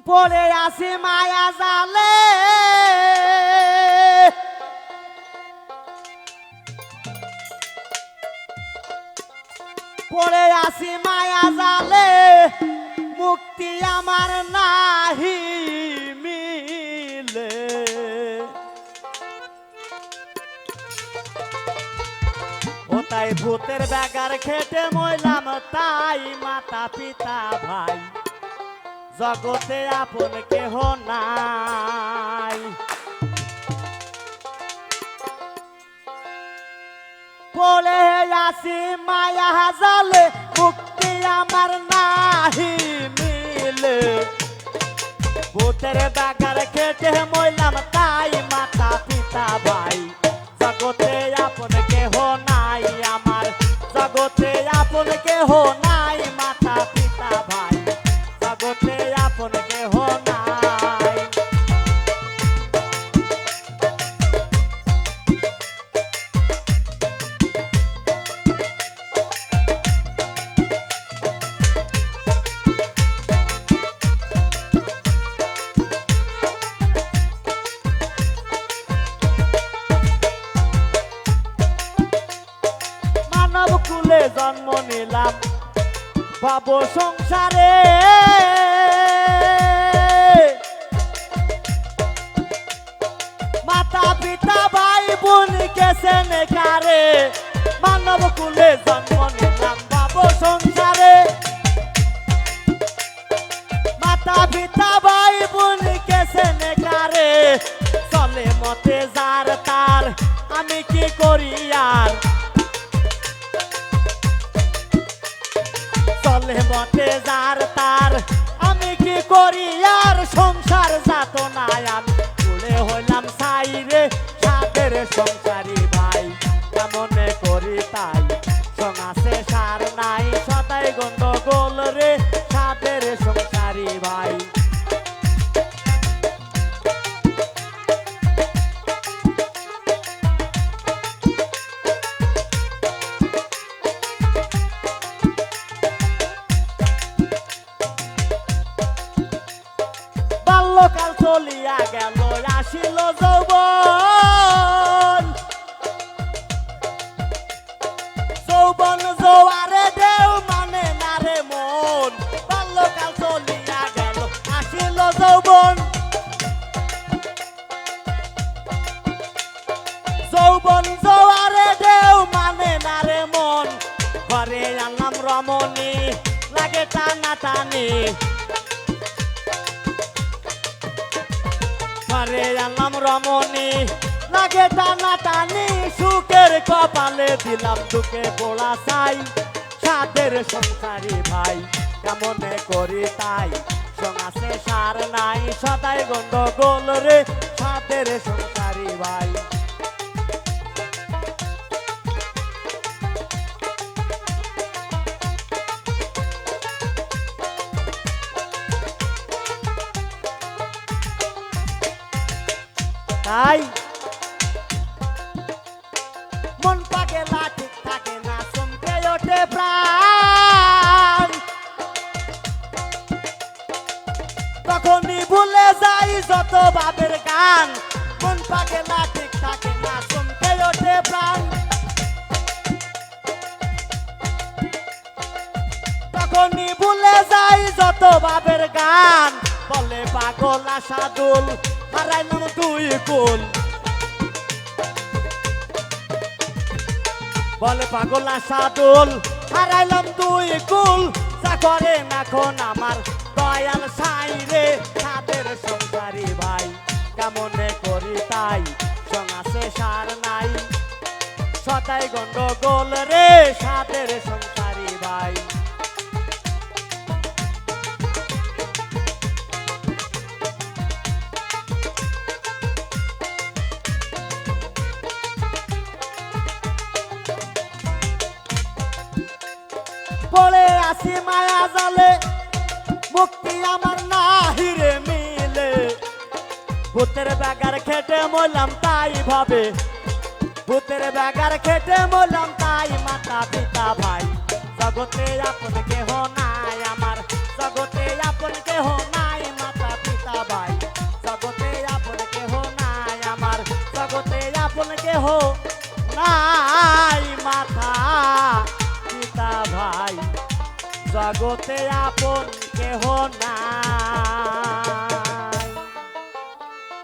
পড়ে আসি মায়া জালে, পড়ে আসি মায়া জালে, মুক্তি আমার নাহি মিলে। ও তাই ভূতের ব্যাগার খেটে মইলাম, তাই মাতা পিতা ভাই জগতে আপন কেহ নাই। পড়ে আসি মায়া জালে, মুক্তি আমার নাহি মিলে। ভূতের ব্যাগার খেটে মইলাম, তাই মাতা পিতা ভাই জগতে আপন কেহ নাই আমার, জগতে আপন কেহ নাই মাতা পিতা ভাই জগতে আপন কেহ নাই। মানব কুলে জন্ম নিলাম ভাব সংসারে, মাতা পিতা ভাই বোন গেছেন কারে। মানব কুলে জন্ম নিলাম ভাব সংসারে, মাতা পিতা ভাই বোন গেছেন কারে। চলে মতে যার তার, আমি কি করি আর। চলে মতে যার তার, আমি কি করি আর। সংসার যাত নাই আমি ভুলে হইলাম সাই রে, সাদের সংসারী ভাই কেমনে করি তাই। সঙ্গাসে সার নাই সদাই গন্ডগোল রে, সাদের সংসারী ভাই। বাল্যকাল চলিয়া গেল, আসিল যৌবন। যৌবন জোয়ারে ঢেউ মানে না রে মন। বাল্যকাল চলিয়া গেল, আসিল যৌবন। যৌবন জোয়ারে ঢেউ মানে না রে মন। ঘরে আনলাম রমণী, লাগে টানা টানি। ঘরে আনলাম রমণী, লাগে টানা টানি। সুখের কপালে দিলাম দুঃখে পোড়া চাই, সাদের সংসারী ভাই কেমনে করি তাই। সঙ্গাসে সার নাই সদাই গন্ডগোল রে, সাদের সংসারী ভাই। তাই মন পাগেলা ঠিক থাকে না, চমকে ওঠে প্রাণ। তখনই ভুলে যাই যত বাপের গান। মন পাগেলা ঠিক থাকে না, চমকে ওঠে প্রাণ। তখনই ভুলে যাই যত বাপের গান। বলে পাগল আশাদুল, হারাইলাম দুই কুল। বলে পাগল আশাদুল, হারাইলাম দুই কুল। যা করে এখন আমার দয়াল সাই রে, সাদের সংসারী ভাই কেমনে করি তাই। সঙ্গাসে সার নাই সদাই গন্ডগোল রে, সাদের সংসারী ভাই। পড়ে আসি মায়া জালে, মুক্তি আমার নাহি রে মিলে। ভূতের ব্যাগার খেটে মরলাম তাই ভাবে, ভূতের ব্যাগার খেটে মরলাম তাই মাতা পিতা ভাই জগতে আপন কেহ নাই আমার, জগতে আপন কেহ নাই মাতা কেহ নাই, মাতা পিতা ভাই জগতে আপন কেহ নাই।